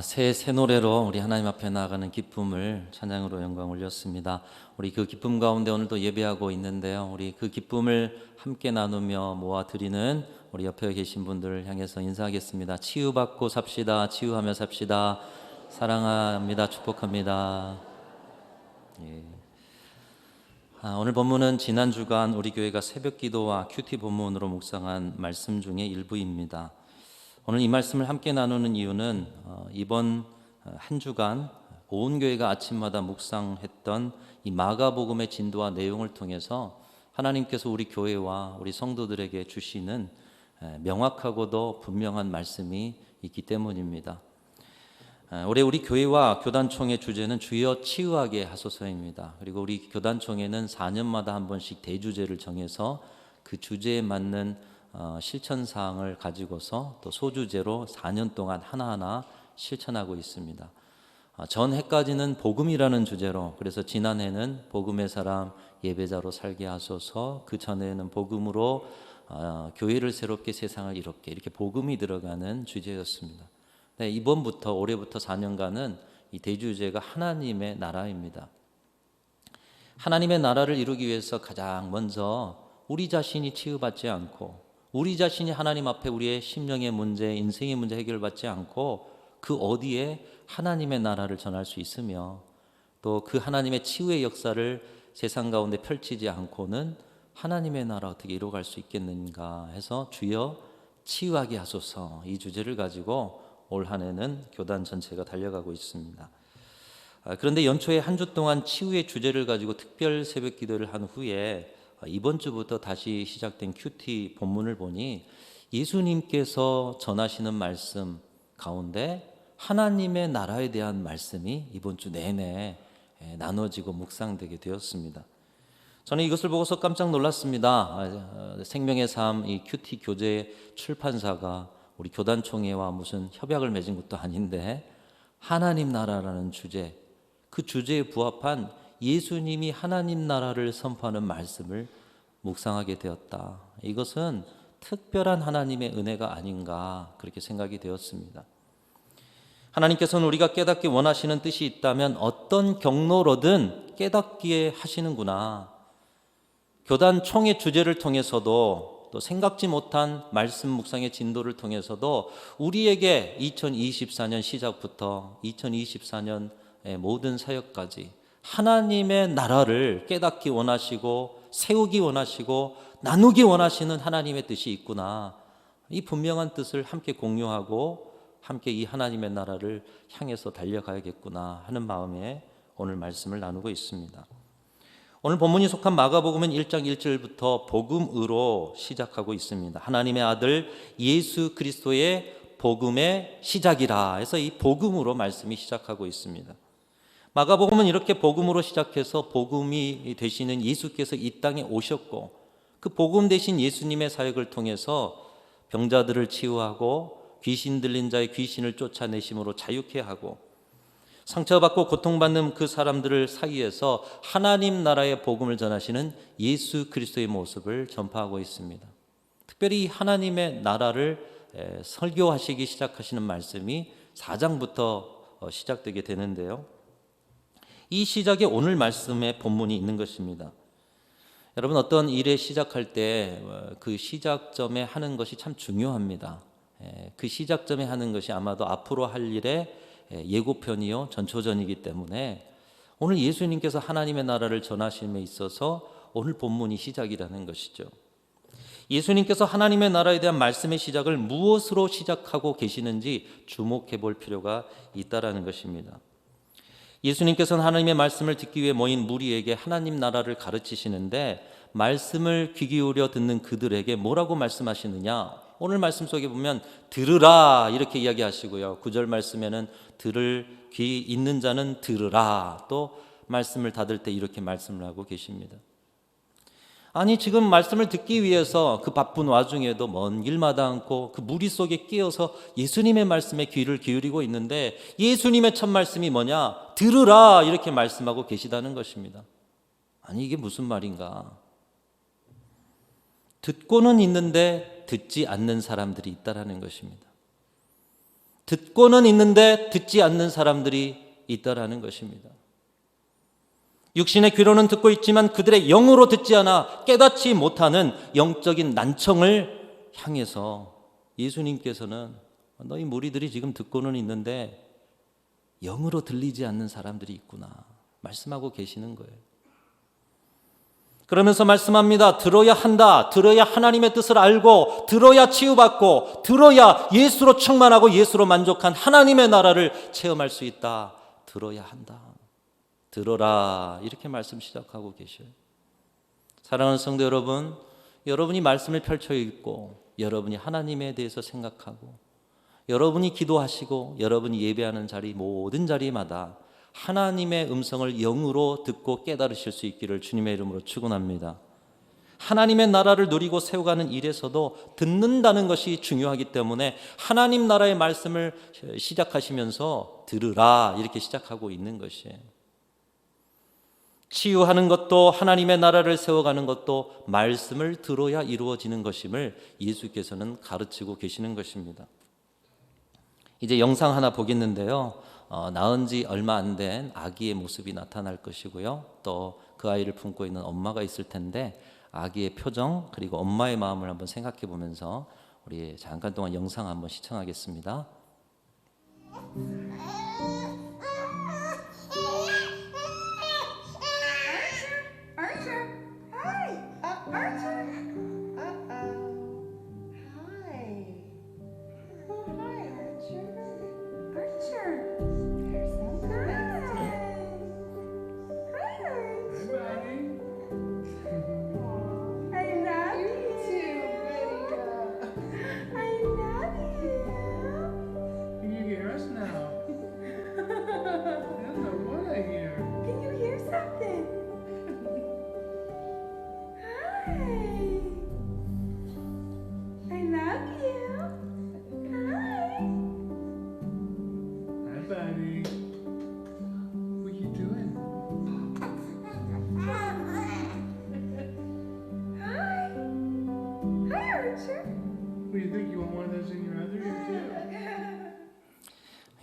새 노래로 우리 하나님 앞에 나아가는 기쁨을 찬양으로 영광 올렸습니다. 우리 그 기쁨 가운데 오늘도 예배하고 있는데요. 우리 그 기쁨을 함께 나누며 모아 드리는 우리 옆에 계신 분들을 향해서 인사하겠습니다. 치유받고 삽시다. 치유하며 삽시다. 사랑합니다. 축복합니다. 예. 오늘 본문은 지난 주간 우리 교회가 새벽 기도와 큐티 본문으로 묵상한 말씀 중에 일부입니다. 오늘 이 말씀을 함께 나누는 이유는 이번 한 주간 온 교회가 아침마다 묵상했던 이 마가복음의 진도와 내용을 통해서 하나님께서 우리 교회와 우리 성도들에게 주시는 명확하고도 분명한 말씀이 있기 때문입니다. 올해 우리 교회와 교단총회 주제는 주여 치유하게 하소서입니다. 그리고 우리 교단총회는 4년마다 한 번씩 대주제를 정해서 그 주제에 맞는 실천 사항을 가지고서 또 소주제로 4년 동안 하나하나 실천하고 있습니다. 전 해까지는 복음이라는 주제로, 그래서 지난해는 복음의 사람 예배자로 살게 하소서, 그 전에는 복음으로 교회를 새롭게 세상을 이렇게 복음이 들어가는 주제였습니다. 네, 이번부터 올해부터 4년간은 이 대주제가 하나님의 나라입니다. 하나님의 나라를 이루기 위해서 가장 먼저 우리 자신이 치유받지 않고, 우리 자신이 하나님 앞에 우리의 심령의 문제, 인생의 문제 해결받지 않고 그 어디에 하나님의 나라를 전할 수 있으며, 또 그 하나님의 치유의 역사를 세상 가운데 펼치지 않고는 하나님의 나라 어떻게 이루어갈 수 있겠는가 해서 주여 치유하게 하소서, 이 주제를 가지고 올 한 해는 교단 전체가 달려가고 있습니다. 그런데 연초에 한 주 동안 치유의 주제를 가지고 특별 새벽 기도를 한 후에 이번 주부터 다시 시작된 큐티 본문을 보니 예수님께서 전하시는 말씀 가운데 하나님의 나라에 대한 말씀이 이번 주 내내 나눠지고 묵상되게 되었습니다. 저는 이것을 보고서 깜짝 놀랐습니다. 생명의 삶 이 큐티 교재 출판사가 우리 교단총회와 무슨 협약을 맺은 것도 아닌데 하나님 나라라는 주제, 그 주제에 부합한 예수님이 하나님 나라를 선포하는 말씀을 묵상하게 되었다. 이것은 특별한 하나님의 은혜가 아닌가 그렇게 생각이 되었습니다. 하나님께서는 우리가 깨닫기 원하시는 뜻이 있다면 어떤 경로로든 깨닫기에 하시는구나. 교단 총회 주제를 통해서도 또 생각지 못한 말씀 묵상의 진도를 통해서도 우리에게 2024년 시작부터 2024년의 모든 사역까지 하나님의 나라를 깨닫기 원하시고 세우기 원하시고 나누기 원하시는 하나님의 뜻이 있구나. 이 분명한 뜻을 함께 공유하고 함께 이 하나님의 나라를 향해서 달려가야겠구나 하는 마음에 오늘 말씀을 나누고 있습니다. 오늘 본문이 속한 마가복음은 1장 1절부터 복음으로 시작하고 있습니다. 하나님의 아들 예수 그리스도의 복음의 시작이라 해서 이 복음으로 말씀이 시작하고 있습니다. 마가복음은 이렇게 복음으로 시작해서 복음이 되시는 예수께서 이 땅에 오셨고 그 복음 되신 예수님의 사역을 통해서 병자들을 치유하고 귀신 들린 자의 귀신을 쫓아내심으로 자유케 하고 상처받고 고통받는 그 사람들을 사이에서 하나님 나라의 복음을 전하시는 예수 그리스도의 모습을 전파하고 있습니다. 특별히 하나님의 나라를 설교하시기 시작하시는 말씀이 4장부터 시작되게 되는데요. 이 시작에 오늘 말씀의 본문이 있는 것입니다. 여러분, 어떤 일에 시작할 때 그 시작점에 하는 것이 참 중요합니다. 그 시작점에 하는 것이 아마도 앞으로 할 일의 예고편이요 전초전이기 때문에 오늘 예수님께서 하나님의 나라를 전하심에 있어서 오늘 본문이 시작이라는 것이죠. 예수님께서 하나님의 나라에 대한 말씀의 시작을 무엇으로 시작하고 계시는지 주목해 볼 필요가 있다라는 것입니다. 예수님께서는 하나님의 말씀을 듣기 위해 모인 무리에게 하나님 나라를 가르치시는데 말씀을 귀 기울여 듣는 그들에게 뭐라고 말씀하시느냐? 오늘 말씀 속에 보면 들으라 이렇게 이야기하시고요. 9절 말씀에는 들을 귀 있는 자는 들으라, 또 말씀을 닫을 때 이렇게 말씀을 하고 계십니다. 아니, 지금 말씀을 듣기 위해서 그 바쁜 와중에도 먼 길마다 않고 그 무리 속에 끼어서 예수님의 말씀에 귀를 기울이고 있는데 예수님의 첫 말씀이 뭐냐? 들으라 이렇게 말씀하고 계시다는 것입니다. 아니, 이게 무슨 말인가? 듣고는 있는데 듣지 않는 사람들이 있다라는 것입니다. 듣고는 있는데 듣지 않는 사람들이 있다라는 것입니다. 육신의 귀로는 듣고 있지만 그들의 영으로 듣지 않아 깨닫지 못하는 영적인 난청을 향해서 예수님께서는 너희 무리들이 지금 듣고는 있는데 영으로 들리지 않는 사람들이 있구나 말씀하고 계시는 거예요. 그러면서 말씀합니다. 들어야 한다. 들어야 하나님의 뜻을 알고, 들어야 치유받고, 들어야 예수로 충만하고 예수로 만족한 하나님의 나라를 체험할 수 있다. 들어야 한다. 들어라. 이렇게 말씀 시작하고 계셔요. 사랑하는 성도 여러분, 여러분이 말씀을 펼쳐 읽고, 여러분이 하나님에 대해서 생각하고, 여러분이 기도하시고, 여러분이 예배하는 자리, 모든 자리마다 하나님의 음성을 영으로 듣고 깨달으실 수 있기를 주님의 이름으로 축원합니다. 하나님의 나라를 누리고 세워가는 일에서도 듣는다는 것이 중요하기 때문에 하나님 나라의 말씀을 시작하시면서 들으라 이렇게 시작하고 있는 것이에요. 치유하는 것도 하나님의 나라를 세워가는 것도 말씀을 들어야 이루어지는 것임을 예수께서는 가르치고 계시는 것입니다. 이제 영상 하나 보겠는데요. 낳은 지 얼마 안 된 아기의 모습이 나타날 것이고요. 또 그 아이를 품고 있는 엄마가 있을 텐데 아기의 표정 그리고 엄마의 마음을 한번 생각해 보면서 우리 잠깐 동안 영상 한번 시청하겠습니다.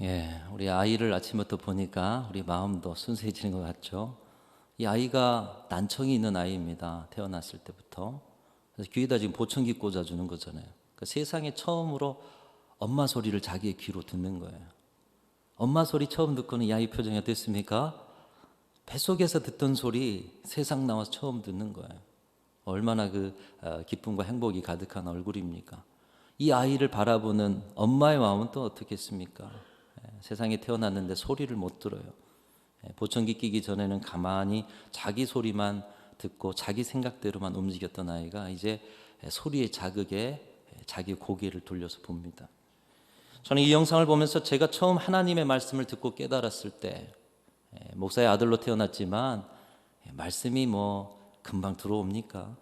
예, 우리 아이를 아침부터 보니까 우리 마음도 순수해지는 것 같죠. 이 아이가 난청이 있는 아이입니다. 태어났을 때부터. 그래서 귀에다 지금 보청기 꽂아주는 거잖아요. 그러니까 세상에 처음으로 엄마 소리를 자기의 귀로 듣는 거예요. 엄마 소리 처음 듣고는 이 아이 표정이 어땠습니까? 뱃속에서 듣던 소리 세상 나와서 처음 듣는 거예요. 얼마나 그 기쁨과 행복이 가득한 얼굴입니까? 이 아이를 바라보는 엄마의 마음은 또 어떻겠습니까? 세상에 태어났는데 소리를 못 들어요. 보청기 끼기 전에는 가만히 자기 소리만 듣고 자기 생각대로만 움직였던 아이가 이제 소리의 자극에 자기 고개를 돌려서 봅니다. 저는 이 영상을 보면서 제가 처음 하나님의 말씀을 듣고 깨달았을 때 목사의 아들로 태어났지만 말씀이 뭐 금방 들어옵니까?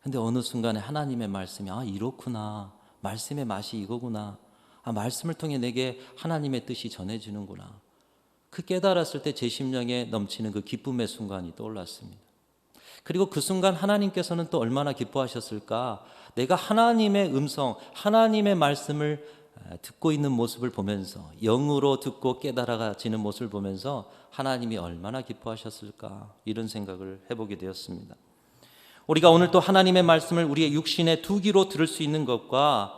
근데 어느 순간에 하나님의 말씀이 이렇구나. 말씀의 맛이 이거구나. 말씀을 통해 내게 하나님의 뜻이 전해지는구나. 그 깨달았을 때 제 심령에 넘치는 그 기쁨의 순간이 떠올랐습니다. 그리고 그 순간 하나님께서는 또 얼마나 기뻐하셨을까? 내가 하나님의 음성, 하나님의 말씀을 듣고 있는 모습을 보면서 영으로 듣고 깨달아지는 모습을 보면서 하나님이 얼마나 기뻐하셨을까? 이런 생각을 해보게 되었습니다. 우리가 오늘 또 하나님의 말씀을 우리의 육신의 두 귀로 들을 수 있는 것과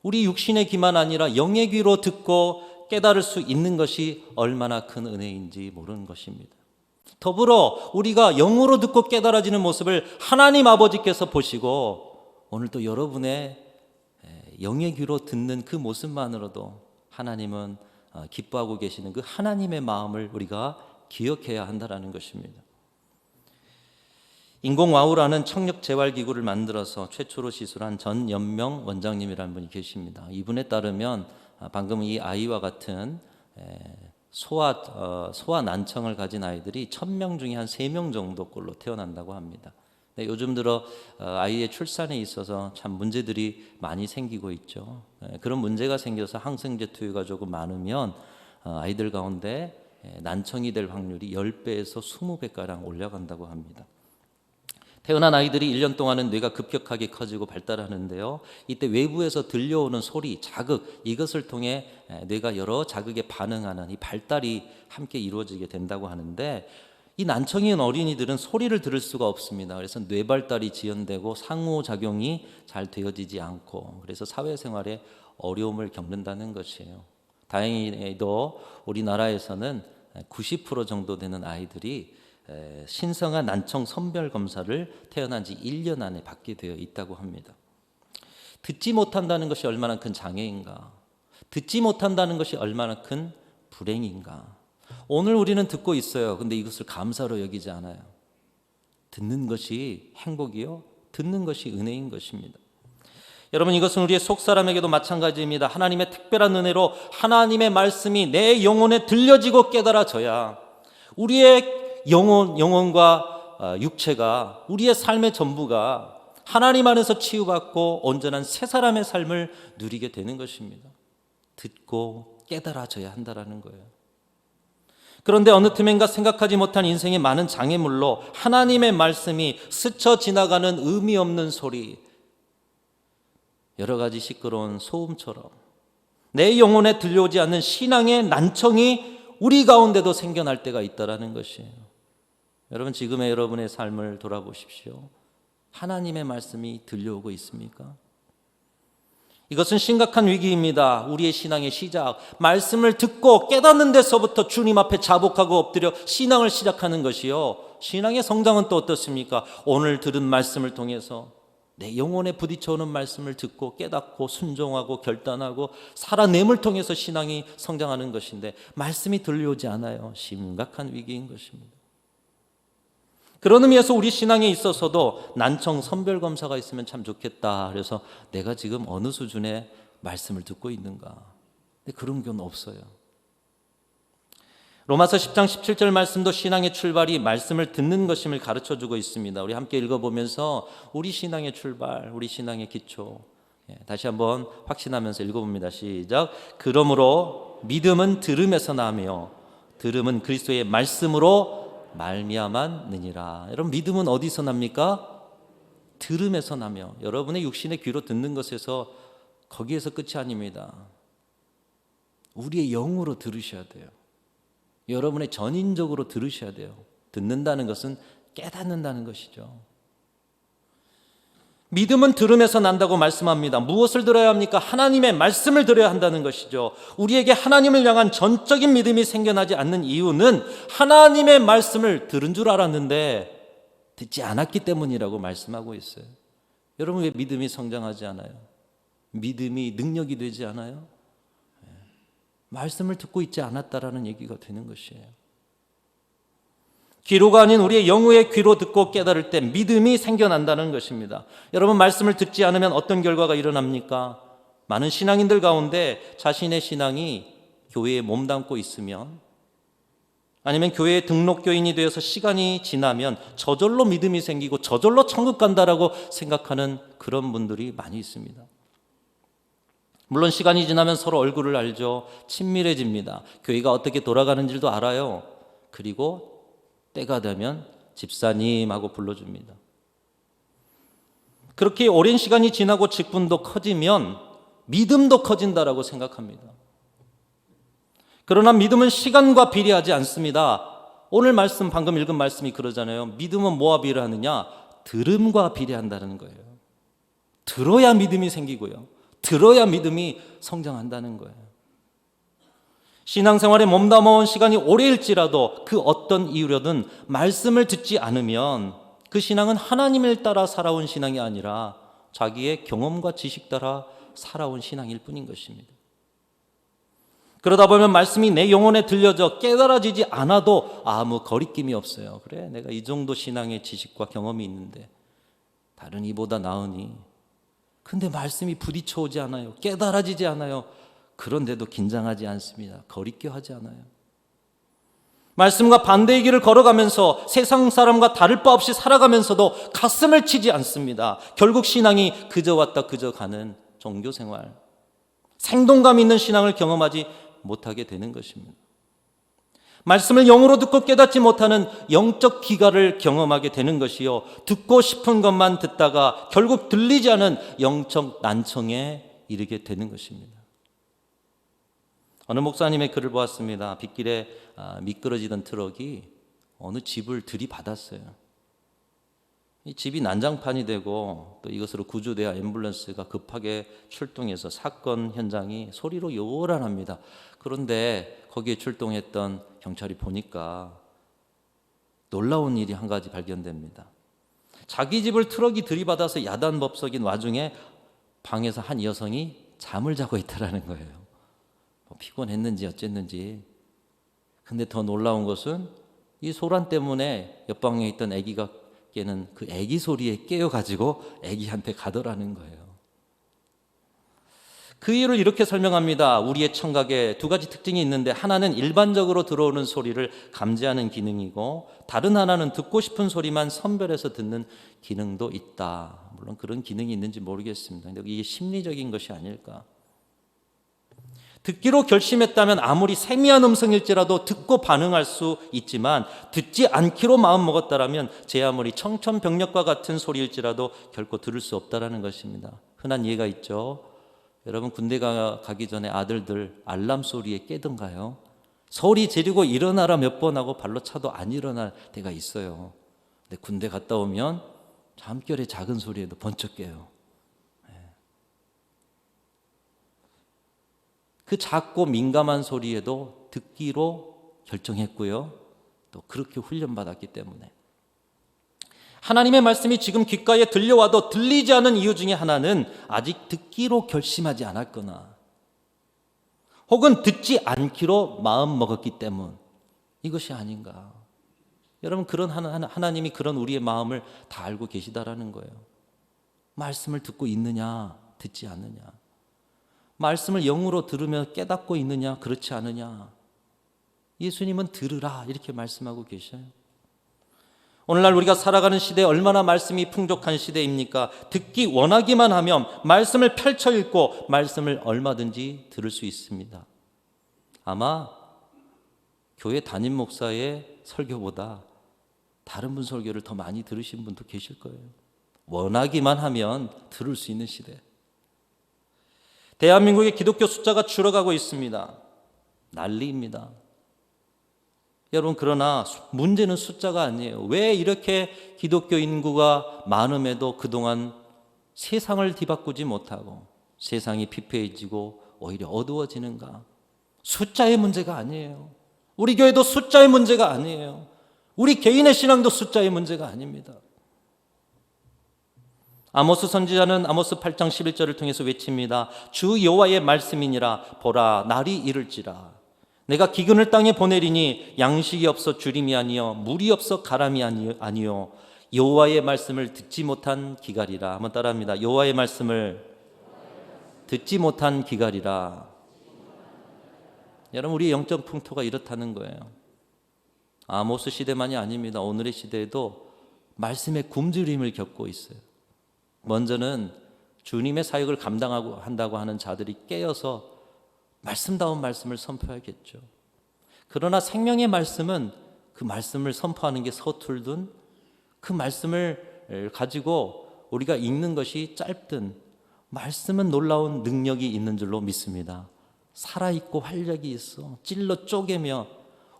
우리 육신의 귀만 아니라 영의 귀로 듣고 깨달을 수 있는 것이 얼마나 큰 은혜인지 모르는 것입니다. 더불어 우리가 영으로 듣고 깨달아지는 모습을 하나님 아버지께서 보시고 오늘 또 여러분의 영의 귀로 듣는 그 모습만으로도 하나님은 기뻐하고 계시는 그 하나님의 마음을 우리가 기억해야 한다는 것입니다. 인공와우라는 청력재활기구를 만들어서 최초로 시술한 전연명 원장님이라는 분이 계십니다. 이분에 따르면 방금 이 아이와 같은 소아 난청을 가진 아이들이 1000명 중에 한 3명 정도꼴로 태어난다고 합니다. 요즘 들어 아이의 출산에 있어서 참 문제들이 많이 생기고 있죠. 그런 문제가 생겨서 항생제 투여가 조금 많으면 아이들 가운데 난청이 될 확률이 10배에서 20배가량 올라간다고 합니다. 태어난 아이들이 1년 동안은 뇌가 급격하게 커지고 발달하는데요. 이때 외부에서 들려오는 소리, 자극, 이것을 통해 뇌가 여러 자극에 반응하는 이 발달이 함께 이루어지게 된다고 하는데, 이 난청인 어린이들은 소리를 들을 수가 없습니다. 그래서 뇌 발달이 지연되고 상호작용이 잘 되어지지 않고, 그래서 사회생활에 어려움을 겪는다는 것이에요. 다행히도 우리나라에서는 90% 정도 되는 아이들이 신성한 난청 선별 검사를 태어난 지 1년 안에 받게 되어 있다고 합니다. 듣지 못한다는 것이 얼마나 큰 장애인가, 듣지 못한다는 것이 얼마나 큰 불행인가. 오늘 우리는 듣고 있어요. 근데 이것을 감사로 여기지 않아요. 듣는 것이 행복이요, 듣는 것이 은혜인 것입니다. 여러분, 이것은 우리의 속사람에게도 마찬가지입니다. 하나님의 특별한 은혜로 하나님의 말씀이 내 영혼에 들려지고 깨달아져야 우리의 영혼과 육체가, 우리의 삶의 전부가 하나님 안에서 치유받고 온전한 새 사람의 삶을 누리게 되는 것입니다. 듣고 깨달아져야 한다는 거예요. 그런데 어느 틈엔가 생각하지 못한 인생의 많은 장애물로 하나님의 말씀이 스쳐 지나가는 의미 없는 소리, 여러 가지 시끄러운 소음처럼 내 영혼에 들려오지 않는 신앙의 난청이 우리 가운데도 생겨날 때가 있다는 것이에요. 여러분, 지금의 여러분의 삶을 돌아보십시오. 하나님의 말씀이 들려오고 있습니까? 이것은 심각한 위기입니다. 우리의 신앙의 시작, 말씀을 듣고 깨닫는 데서부터 주님 앞에 자복하고 엎드려 신앙을 시작하는 것이요, 신앙의 성장은 또 어떻습니까? 오늘 들은 말씀을 통해서 내 영혼에 부딪혀오는 말씀을 듣고 깨닫고 순종하고 결단하고 살아냄을 통해서 신앙이 성장하는 것인데, 말씀이 들려오지 않아요. 심각한 위기인 것입니다. 그런 의미에서 우리 신앙에 있어서도 난청 선별검사가 있으면 참 좋겠다. 그래서 내가 지금 어느 수준의 말씀을 듣고 있는가. 근데 그런 건 없어요. 로마서 10장 17절 말씀도 신앙의 출발이 말씀을 듣는 것임을 가르쳐주고 있습니다. 우리 함께 읽어보면서 우리 신앙의 출발, 우리 신앙의 기초, 다시 한번 확신하면서 읽어봅니다. 시작. 그러므로 믿음은 들음에서 나며 들음은 그리스도의 말씀으로 말미암았느니라. 여러분, 믿음은 어디서 납니까? 들음에서 나며. 여러분의 육신의 귀로 듣는 것에서, 거기에서 끝이 아닙니다. 우리의 영으로 들으셔야 돼요. 여러분의 전인적으로 들으셔야 돼요. 듣는다는 것은 깨닫는다는 것이죠. 믿음은 들음에서 난다고 말씀합니다. 무엇을 들어야 합니까? 하나님의 말씀을 들어야 한다는 것이죠. 우리에게 하나님을 향한 전적인 믿음이 생겨나지 않는 이유는 하나님의 말씀을 들은 줄 알았는데 듣지 않았기 때문이라고 말씀하고 있어요. 여러분, 왜 믿음이 성장하지 않아요? 믿음이 능력이 되지 않아요? 말씀을 듣고 있지 않았다라는 얘기가 되는 것이에요. 귀로가 아닌 우리의 영의 귀로 듣고 깨달을 때 믿음이 생겨난다는 것입니다. 여러분, 말씀을 듣지 않으면 어떤 결과가 일어납니까? 많은 신앙인들 가운데 자신의 신앙이 교회에 몸담고 있으면, 아니면 교회에 등록교인이 되어서 시간이 지나면 저절로 믿음이 생기고 저절로 천국 간다라고 생각하는 그런 분들이 많이 있습니다. 물론 시간이 지나면 서로 얼굴을 알죠. 친밀해집니다. 교회가 어떻게 돌아가는지도 알아요. 그리고 때가 되면 집사님하고 불러줍니다. 그렇게 오랜 시간이 지나고 직분도 커지면 믿음도 커진다라고 생각합니다. 그러나 믿음은 시간과 비례하지 않습니다. 오늘 말씀, 방금 읽은 말씀이 그러잖아요. 믿음은 뭐와 비례하느냐? 들음과 비례한다는 거예요. 들어야 믿음이 생기고요, 들어야 믿음이 성장한다는 거예요. 신앙생활에 몸담아온 시간이 오래일지라도 그 어떤 이유로든 말씀을 듣지 않으면 그 신앙은 하나님을 따라 살아온 신앙이 아니라 자기의 경험과 지식 따라 살아온 신앙일 뿐인 것입니다. 그러다 보면 말씀이 내 영혼에 들려져 깨달아지지 않아도 아무 거리낌이 없어요. 그래, 내가 이 정도 신앙의 지식과 경험이 있는데 다른 이보다 나으니. 근데 말씀이 부딪혀 오지 않아요. 깨달아지지 않아요. 그런데도 긴장하지 않습니다. 거리껴하지 않아요. 말씀과 반대의 길을 걸어가면서 세상 사람과 다를 바 없이 살아가면서도 가슴을 치지 않습니다. 결국 신앙이 그저 왔다 그저 가는 종교생활, 생동감 있는 신앙을 경험하지 못하게 되는 것입니다. 말씀을 영으로 듣고 깨닫지 못하는 영적 기갈을 경험하게 되는 것이요, 듣고 싶은 것만 듣다가 결국 들리지 않은 영적 난청에 이르게 되는 것입니다. 어느 목사님의 글을 보았습니다. 빗길에 미끄러지던 트럭이 어느 집을 들이받았어요. 이 집이 난장판이 되고 또 이것으로 구조대와 앰뷸런스가 급하게 출동해서 사건 현장이 소리로 요란합니다. 그런데 거기에 출동했던 경찰이 보니까 놀라운 일이 한 가지 발견됩니다. 자기 집을 트럭이 들이받아서 야단법석인 와중에 방에서 한 여성이 잠을 자고 있다라는 거예요. 피곤했는지 어쨌는지. 근데 더 놀라운 것은 이 소란 때문에 옆방에 있던 아기가 깨는 그 아기 소리에 깨어가지고 아기한테 가더라는 거예요. 그 이유를 이렇게 설명합니다. 우리의 청각에 두 가지 특징이 있는데, 하나는 일반적으로 들어오는 소리를 감지하는 기능이고, 다른 하나는 듣고 싶은 소리만 선별해서 듣는 기능도 있다. 물론 그런 기능이 있는지 모르겠습니다. 근데 이게 심리적인 것이 아닐까. 듣기로 결심했다면 아무리 세미한 음성일지라도 듣고 반응할 수 있지만, 듣지 않기로 마음먹었다라면 제 아무리 청천벽력과 같은 소리일지라도 결코 들을 수 없다라는 것입니다. 흔한 예가 있죠. 여러분, 군대 가기 전에 아들들 알람 소리에 깨든가요? 소리 지르고 일어나라 몇 번 하고 발로 차도 안 일어날 때가 있어요. 근데 군대 갔다 오면 잠결에 작은 소리에도 번쩍 깨요. 그 작고 민감한 소리에도 듣기로 결정했고요, 또 그렇게 훈련받았기 때문에. 하나님의 말씀이 지금 귓가에 들려와도 들리지 않은 이유 중에 하나는 아직 듣기로 결심하지 않았거나, 혹은 듣지 않기로 마음먹었기 때문, 이것이 아닌가. 여러분, 그런 하나님이 그런 우리의 마음을 다 알고 계시다라는 거예요. 말씀을 듣고 있느냐, 듣지 않느냐. 말씀을 영으로 들으며 깨닫고 있느냐, 그렇지 않느냐. 예수님은 들으라 이렇게 말씀하고 계셔요. 오늘날 우리가 살아가는 시대에 얼마나 말씀이 풍족한 시대입니까? 듣기 원하기만 하면 말씀을 펼쳐 읽고 말씀을 얼마든지 들을 수 있습니다. 아마 교회 담임 목사의 설교보다 다른 분 설교를 더 많이 들으신 분도 계실 거예요. 원하기만 하면 들을 수 있는 시대. 대한민국의 기독교 숫자가 줄어가고 있습니다. 난리입니다. 여러분, 그러나 문제는 숫자가 아니에요. 왜 이렇게 기독교 인구가 많음에도 그동안 세상을 뒤바꾸지 못하고 세상이 피폐해지고 오히려 어두워지는가? 숫자의 문제가 아니에요. 우리 교회도 숫자의 문제가 아니에요. 우리 개인의 신앙도 숫자의 문제가 아닙니다. 아모스 선지자는 아모스 8장 11절을 통해서 외칩니다. 주 여호와의 말씀이니라. 보라, 날이 이를지라. 내가 기근을 땅에 보내리니 양식이 없어 주림이 아니요 물이 없어 가람이 아니요 여호와의 말씀을 듣지 못한 기갈이라. 한번 따라합니다. 여호와의 말씀을 듣지 못한 기갈이라. 여러분, 우리의 영적 풍토가 이렇다는 거예요. 아모스 시대만이 아닙니다. 오늘의 시대에도 말씀의 굶주림을 겪고 있어요. 먼저는 주님의 사역을 감당하고 한다고 하는 자들이 깨어서 말씀다운 말씀을 선포하겠죠. 그러나 생명의 말씀은 그 말씀을 선포하는 게 서툴든, 그 말씀을 가지고 우리가 읽는 것이 짧든, 말씀은 놀라운 능력이 있는 줄로 믿습니다. 살아있고 활력이 있어 찔러 쪼개며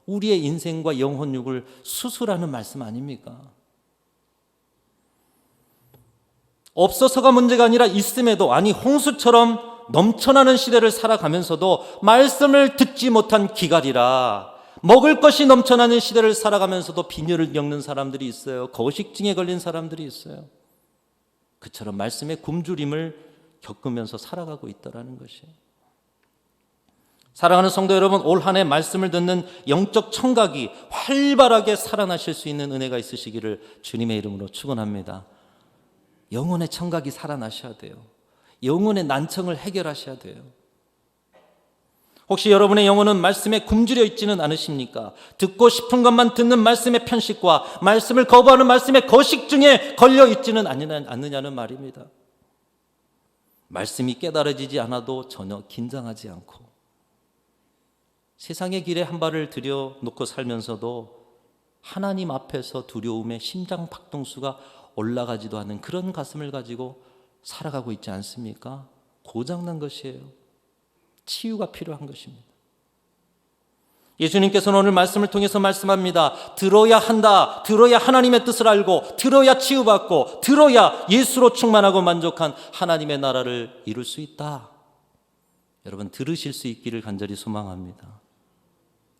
우리의 인생과 영혼육을 수술하는 말씀 아닙니까? 없어서가 문제가 아니라 있음에도, 아니 홍수처럼 넘쳐나는 시대를 살아가면서도 말씀을 듣지 못한 기갈이라. 먹을 것이 넘쳐나는 시대를 살아가면서도 빈혈을 겪는 사람들이 있어요. 거식증에 걸린 사람들이 있어요. 그처럼 말씀의 굶주림을 겪으면서 살아가고 있다는 것이에요. 사랑하는 성도 여러분, 올 한 해 말씀을 듣는 영적 청각이 활발하게 살아나실 수 있는 은혜가 있으시기를 주님의 이름으로 축원합니다. 영혼의 청각이 살아나셔야 돼요. 영혼의 난청을 해결하셔야 돼요. 혹시 여러분의 영혼은 말씀에 굶주려 있지는 않으십니까? 듣고 싶은 것만 듣는 말씀의 편식과 말씀을 거부하는 말씀의 거식증에 걸려 있지는 않느냐는 말입니다. 말씀이 깨달아지지 않아도 전혀 긴장하지 않고 세상의 길에 한 발을 들여놓고 살면서도 하나님 앞에서 두려움에 심장 박동수가 올라가지도 않는 그런 가슴을 가지고 살아가고 있지 않습니까? 고장난 것이에요. 치유가 필요한 것입니다. 예수님께서는 오늘 말씀을 통해서 말씀합니다. 들어야 한다. 들어야 하나님의 뜻을 알고, 들어야 치유받고, 들어야 예수로 충만하고 만족한 하나님의 나라를 이룰 수 있다. 여러분, 들으실 수 있기를 간절히 소망합니다.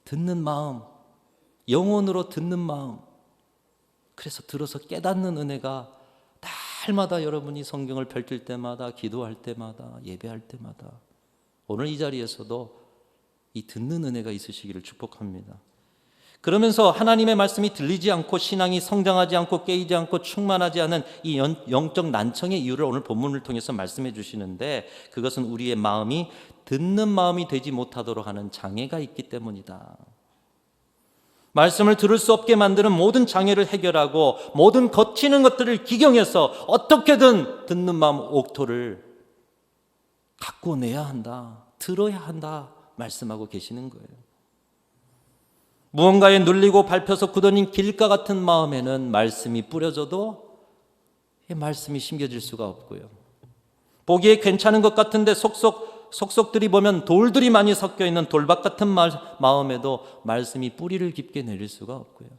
듣는 마음, 영혼으로 듣는 마음, 그래서 들어서 깨닫는 은혜가 날마다 여러분이 성경을 펼칠 때마다, 기도할 때마다, 예배할 때마다, 오늘 이 자리에서도 이 듣는 은혜가 있으시기를 축복합니다. 그러면서 하나님의 말씀이 들리지 않고 신앙이 성장하지 않고 깨이지 않고 충만하지 않은 이 영적 난청의 이유를 오늘 본문을 통해서 말씀해 주시는데, 그것은 우리의 마음이 듣는 마음이 되지 못하도록 하는 장애가 있기 때문이다. 말씀을 들을 수 없게 만드는 모든 장애를 해결하고 모든 거치는 것들을 기경해서 어떻게든 듣는 마음 옥토를 갖고 내야 한다. 들어야 한다. 말씀하고 계시는 거예요. 무언가에 눌리고 밟혀서 굳어진 길가 같은 마음에는 말씀이 뿌려져도 말씀이 심겨질 수가 없고요. 보기에 괜찮은 것 같은데 속속들이 보면 돌들이 많이 섞여 있는 돌밭 같은 마음에도 말씀이 뿌리를 깊게 내릴 수가 없고요.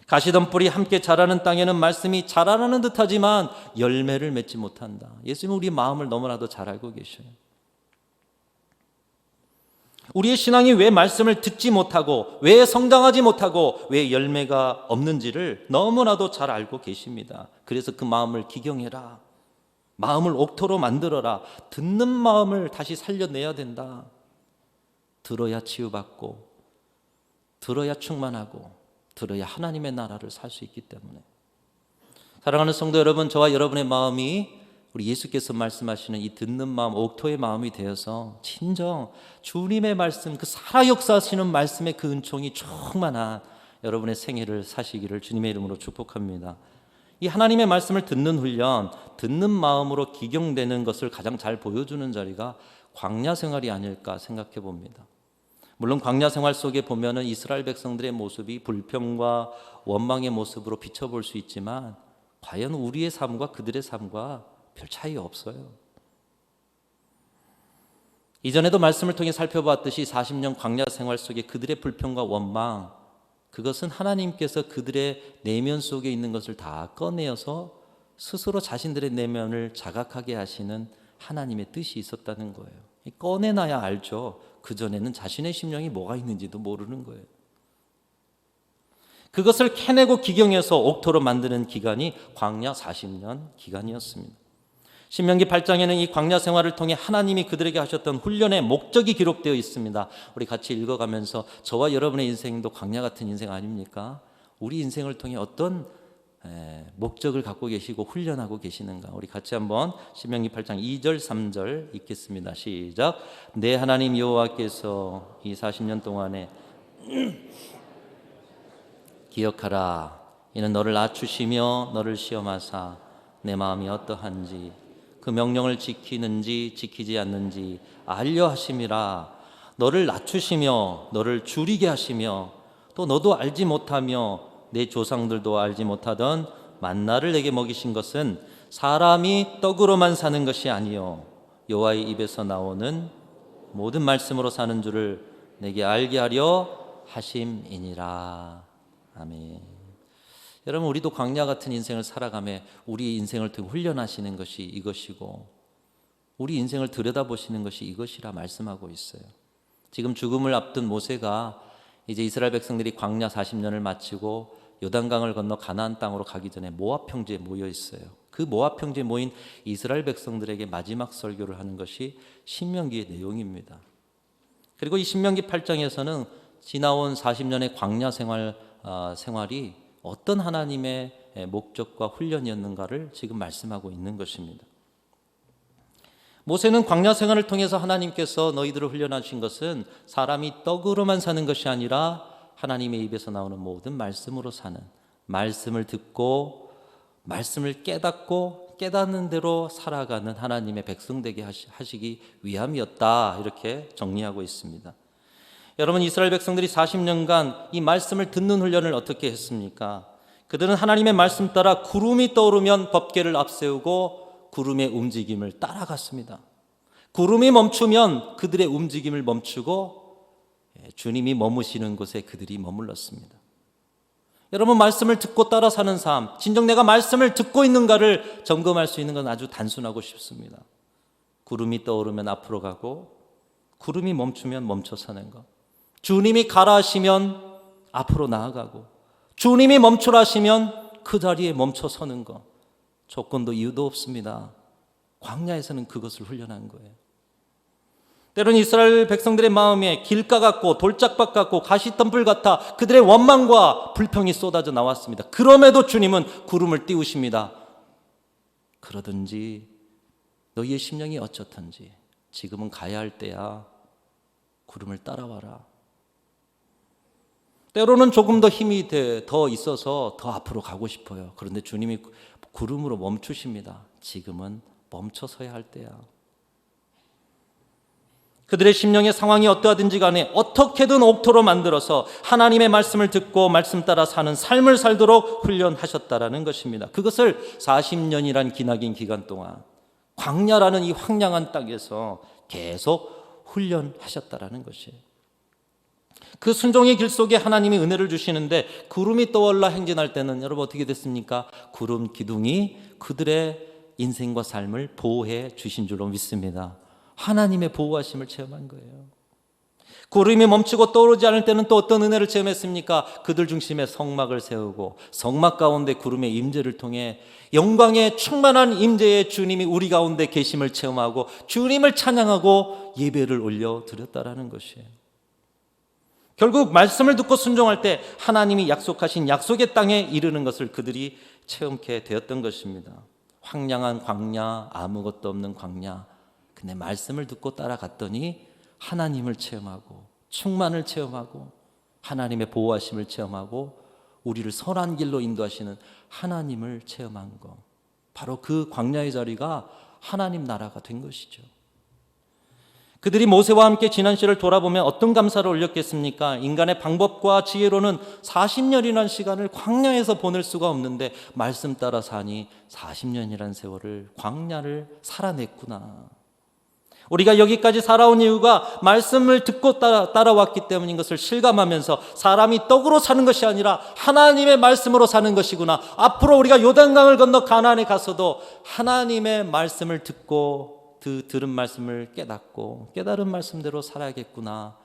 가시던 뿔이 함께 자라는 땅에는 말씀이 자라나는 듯하지만 열매를 맺지 못한다. 예수님은 우리 마음을 너무나도 잘 알고 계셔요. 우리의 신앙이 왜 말씀을 듣지 못하고, 왜 성장하지 못하고, 왜 열매가 없는지를 너무나도 잘 알고 계십니다. 그래서 그 마음을 기경해라. 마음을 옥토로 만들어라. 듣는 마음을 다시 살려내야 된다. 들어야 치유받고, 들어야 충만하고, 들어야 하나님의 나라를 살 수 있기 때문에. 사랑하는 성도 여러분, 저와 여러분의 마음이 우리 예수께서 말씀하시는 이 듣는 마음, 옥토의 마음이 되어서 진정 주님의 말씀, 그 살아 역사하시는 말씀의 그 은총이 충만한 여러분의 생애를 사시기를 주님의 이름으로 축복합니다. 이 하나님의 말씀을 듣는 훈련, 듣는 마음으로 기경되는 것을 가장 잘 보여주는 자리가 광야 생활이 아닐까 생각해 봅니다. 물론 광야 생활 속에 보면은 이스라엘 백성들의 모습이 불평과 원망의 모습으로 비춰볼 수 있지만, 과연 우리의 삶과 그들의 삶과 별 차이 없어요. 이전에도 말씀을 통해 살펴봤듯이 40년 광야 생활 속에 그들의 불평과 원망, 그것은 하나님께서 그들의 내면 속에 있는 것을 다 꺼내어서 스스로 자신들의 내면을 자각하게 하시는 하나님의 뜻이 있었다는 거예요. 꺼내놔야 알죠. 그전에는 자신의 심령이 뭐가 있는지도 모르는 거예요. 그것을 캐내고 기경해서 옥토로 만드는 기간이 광야 40년 기간이었습니다. 신명기 8장에는 이 광야 생활을 통해 하나님이 그들에게 하셨던 훈련의 목적이 기록되어 있습니다. 우리 같이 읽어가면서 저와 여러분의 인생도 광야 같은 인생 아닙니까? 우리 인생을 통해 어떤 목적을 갖고 계시고 훈련하고 계시는가? 우리 같이 한번 신명기 8장 2절 3절 읽겠습니다. 시작. 내 하나님 여호와께서 이 40년 동안에 기억하라. 이는 너를 낮추시며 너를 시험하사 내 마음이 어떠한지 그 명령을 지키는지 지키지 않는지 알려 하심이라. 너를 낮추시며 너를 줄이게 하시며 또 너도 알지 못하며 내 조상들도 알지 못하던 만나를 내게 먹이신 것은 사람이 떡으로만 사는 것이 아니요 여호와의 입에서 나오는 모든 말씀으로 사는 줄을 내게 알게 하려 하심이니라. 아멘. 여러분, 우리도 광야 같은 인생을 살아가며 우리 인생을 통해 훈련하시는 것이 이것이고, 우리 인생을 들여다보시는 것이 이것이라 말씀하고 있어요. 지금 죽음을 앞둔 모세가 이제 이스라엘 백성들이 광야 40년을 마치고 요단강을 건너 가나안 땅으로 가기 전에 모압 평지에 모여 있어요. 그 모압 평지에 모인 이스라엘 백성들에게 마지막 설교를 하는 것이 신명기의 내용입니다. 그리고 이 신명기 8장에서는 지나온 40년의 광야 생활이 어떤 하나님의 목적과 훈련이었는가를 지금 말씀하고 있는 것입니다. 모세는 광야 생활을 통해서 하나님께서 너희들을 훈련하신 것은 사람이 떡으로만 사는 것이 아니라 하나님의 입에서 나오는 모든 말씀으로 사는, 말씀을 듣고 말씀을 깨닫고 깨닫는 대로 살아가는 하나님의 백성 되게 하시기 위함이었다, 이렇게 정리하고 있습니다. 여러분, 이스라엘 백성들이 40년간 이 말씀을 듣는 훈련을 어떻게 했습니까? 그들은 하나님의 말씀 따라 구름이 떠오르면 법궤를 앞세우고 구름의 움직임을 따라갔습니다. 구름이 멈추면 그들의 움직임을 멈추고 주님이 머무시는 곳에 그들이 머물렀습니다. 여러분, 말씀을 듣고 따라 사는 삶, 진정 내가 말씀을 듣고 있는가를 점검할 수 있는 건 아주 단순하고 쉽습니다. 구름이 떠오르면 앞으로 가고 구름이 멈추면 멈춰 서는 것. 주님이 가라 하시면 앞으로 나아가고 주님이 멈추라 하시면 그 자리에 멈춰 서는 것. 조건도 이유도 없습니다. 광야에서는 그것을 훈련한 거예요. 때로는 이스라엘 백성들의 마음에 길가 같고 돌짝밭 같고 가시덤불 같아 그들의 원망과 불평이 쏟아져 나왔습니다. 그럼에도 주님은 구름을 띄우십니다. 그러든지 너희의 심령이 어쩌든지 지금은 가야 할 때야. 구름을 따라와라. 때로는 조금 더 힘이 더 있어서 더 앞으로 가고 싶어요. 그런데 주님이 구름으로 멈추십니다. 지금은 멈춰서야 할 때야. 그들의 심령의 상황이 어떠하든지 간에 어떻게든 옥토로 만들어서 하나님의 말씀을 듣고 말씀 따라 사는 삶을 살도록 훈련하셨다라는 것입니다. 그것을 40년이란 기나긴 기간 동안 광야라는 이 황량한 땅에서 계속 훈련하셨다라는 것이에요. 그 순종의 길 속에 하나님이 은혜를 주시는데 구름이 떠올라 행진할 때는 여러분 어떻게 됐습니까? 구름 기둥이 그들의 인생과 삶을 보호해 주신 줄로 믿습니다. 하나님의 보호하심을 체험한 거예요. 구름이 멈추고 떠오르지 않을 때는 또 어떤 은혜를 체험했습니까? 그들 중심에 성막을 세우고 성막 가운데 구름의 임재를 통해 영광의 충만한 임재의 주님이 우리 가운데 계심을 체험하고 주님을 찬양하고 예배를 올려드렸다라는 것이에요. 결국 말씀을 듣고 순종할 때 하나님이 약속하신 약속의 땅에 이르는 것을 그들이 체험케 되었던 것입니다. 황량한 광야, 아무것도 없는 광야. 근데 말씀을 듣고 따라갔더니 하나님을 체험하고 충만을 체험하고 하나님의 보호하심을 체험하고 우리를 선한 길로 인도하시는 하나님을 체험한 것. 바로 그 광야의 자리가 하나님 나라가 된 것이죠. 그들이 모세와 함께 지난 시를 돌아보면 어떤 감사를 올렸겠습니까? 인간의 방법과 지혜로는 40년이라는 시간을 광야에서 보낼 수가 없는데 말씀 따라 사니 40년이라는 세월을 광야를 살아냈구나. 우리가 여기까지 살아온 이유가 말씀을 듣고 따라왔기 때문인 것을 실감하면서 사람이 떡으로 사는 것이 아니라 하나님의 말씀으로 사는 것이구나. 앞으로 우리가 요단강을 건너 가나안에 가서도 하나님의 말씀을 듣고 들은 말씀을 깨닫고 깨달은 말씀대로 살아야겠구나.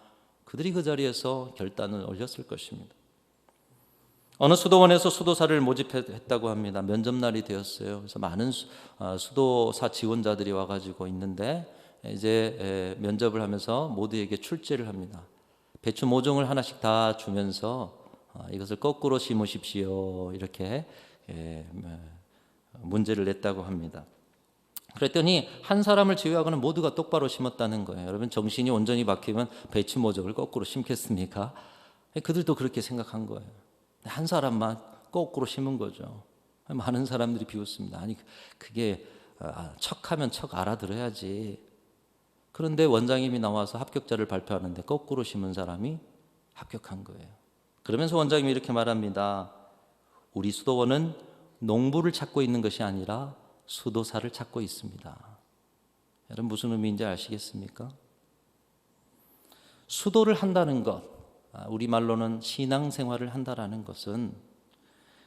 그들이 그 자리에서 결단을 올렸을 것입니다. 어느 수도원에서 수도사를 모집했다고 합니다. 면접날이 되었어요. 그래서 많은 수도사 지원자들이 와가지고 있는데 이제 면접을 하면서 모두에게 출제를 합니다. 배추 모종을 하나씩 다 주면서 이것을 거꾸로 심으십시오. 이렇게 문제를 냈다고 합니다. 그랬더니 한 사람을 제외하고는 모두가 똑바로 심었다는 거예요. 여러분, 정신이 온전히 박히면 배추 모종을 거꾸로 심겠습니까? 그들도 그렇게 생각한 거예요. 한 사람만 거꾸로 심은 거죠. 많은 사람들이 비웃습니다. 아니, 그게 척하면 척 알아들어야지. 그런데 원장님이 나와서 합격자를 발표하는데 거꾸로 심은 사람이 합격한 거예요. 그러면서 원장님이 이렇게 말합니다. 우리 수도원은 농부를 찾고 있는 것이 아니라 수도사를 찾고 있습니다. 여러분, 무슨 의미인지 아시겠습니까? 수도를 한다는 것, 우리말로는 신앙생활을 한다는 것은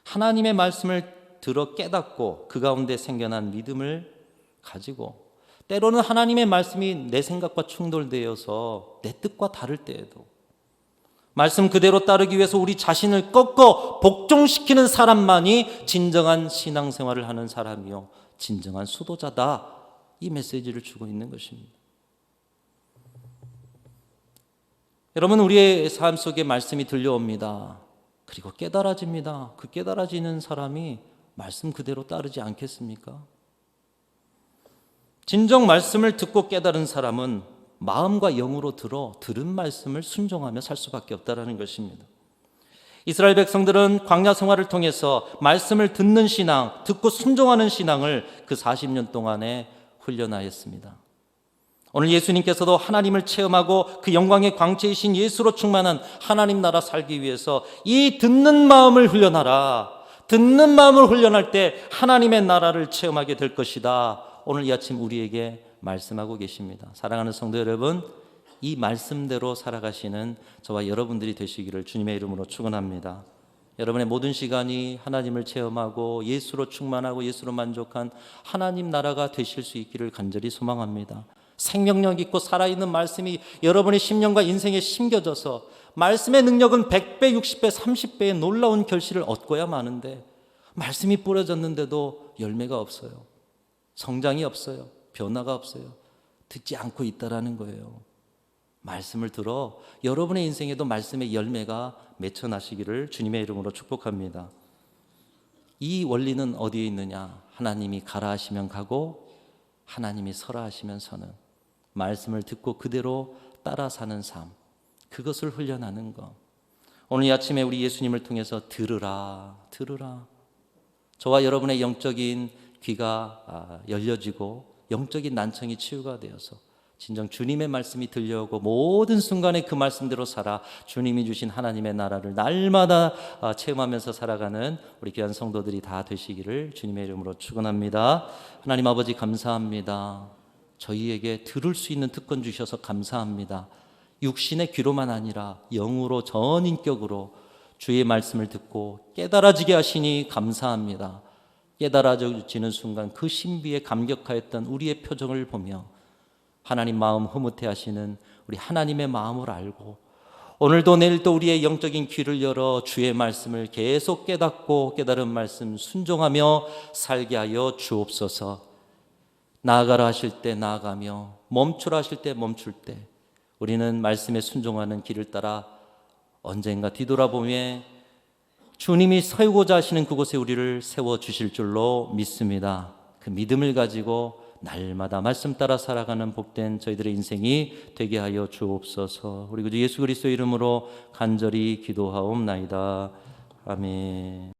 하나님의 말씀을 들어 깨닫고 그 가운데 생겨난 믿음을 가지고 때로는 하나님의 말씀이 내 생각과 충돌되어서 내 뜻과 다를 때에도 말씀 그대로 따르기 위해서 우리 자신을 꺾어 복종시키는 사람만이 진정한 신앙생활을 하는 사람이요 진정한 수도자다. 이 메시지를 주고 있는 것입니다. 여러분, 우리의 삶 속에 말씀이 들려옵니다. 그리고 깨달아집니다. 그 깨달아지는 사람이 말씀 그대로 따르지 않겠습니까? 진정 말씀을 듣고 깨달은 사람은 마음과 영으로 들은 말씀을 순종하며 살 수밖에 없다는 것입니다. 이스라엘 백성들은 광야 생활을 통해서 말씀을 듣는 신앙, 듣고 순종하는 신앙을 그 40년 동안에 훈련하였습니다. 오늘 예수님께서도 하나님을 체험하고 그 영광의 광채이신 예수로 충만한 하나님 나라 살기 위해서 이 듣는 마음을 훈련하라. 듣는 마음을 훈련할 때 하나님의 나라를 체험하게 될 것이다. 오늘 이 아침 우리에게 말씀하고 계십니다. 사랑하는 성도 여러분, 이 말씀대로 살아가시는 저와 여러분들이 되시기를 주님의 이름으로 축원합니다. 여러분의 모든 시간이 하나님을 체험하고 예수로 충만하고 예수로 만족한 하나님 나라가 되실 수 있기를 간절히 소망합니다. 생명력 있고 살아있는 말씀이 여러분의 심령과 인생에 심겨져서 말씀의 능력은 100배, 60배, 30배의 놀라운 결실을 얻고야 마는데 말씀이 뿌려졌는데도 열매가 없어요. 성장이 없어요. 변화가 없어요. 듣지 않고 있다라는 거예요. 말씀을 들어 여러분의 인생에도 말씀의 열매가 맺혀나시기를 주님의 이름으로 축복합니다. 이 원리는 어디에 있느냐? 하나님이 가라 하시면 가고 하나님이 서라 하시면 서는, 말씀을 듣고 그대로 따라 사는 삶, 그것을 훈련하는 것. 오늘 이 아침에 우리 예수님을 통해서 들으라, 들으라. 저와 여러분의 영적인 귀가 열려지고 영적인 난청이 치유가 되어서 진정 주님의 말씀이 들려오고 모든 순간에 그 말씀대로 살아 주님이 주신 하나님의 나라를 날마다 체험하면서 살아가는 우리 귀한 성도들이 다 되시기를 주님의 이름으로 축원합니다. 하나님 아버지 감사합니다. 저희에게 들을 수 있는 특권 주셔서 감사합니다. 육신의 귀로만 아니라 영으로 전인격으로 주의 말씀을 듣고 깨달아지게 하시니 감사합니다. 깨달아지는 순간 그 신비에 감격하였던 우리의 표정을 보며 하나님 마음 흐뭇해 하시는 우리 하나님의 마음을 알고 오늘도 내일도 우리의 영적인 귀를 열어 주의 말씀을 계속 깨닫고 깨달은 말씀 순종하며 살게 하여 주옵소서. 나아가라 하실 때 나아가며 멈추라 하실 때 멈출 때 우리는 말씀에 순종하는 길을 따라 언젠가 뒤돌아보며 주님이 세우고자 하시는 그곳에 우리를 세워주실 줄로 믿습니다. 그 믿음을 가지고 날마다 말씀 따라 살아가는 복된 저희들의 인생이 되게 하여 주옵소서. 우리 구주 예수 그리스도의 이름으로 간절히 기도하옵나이다. 아멘.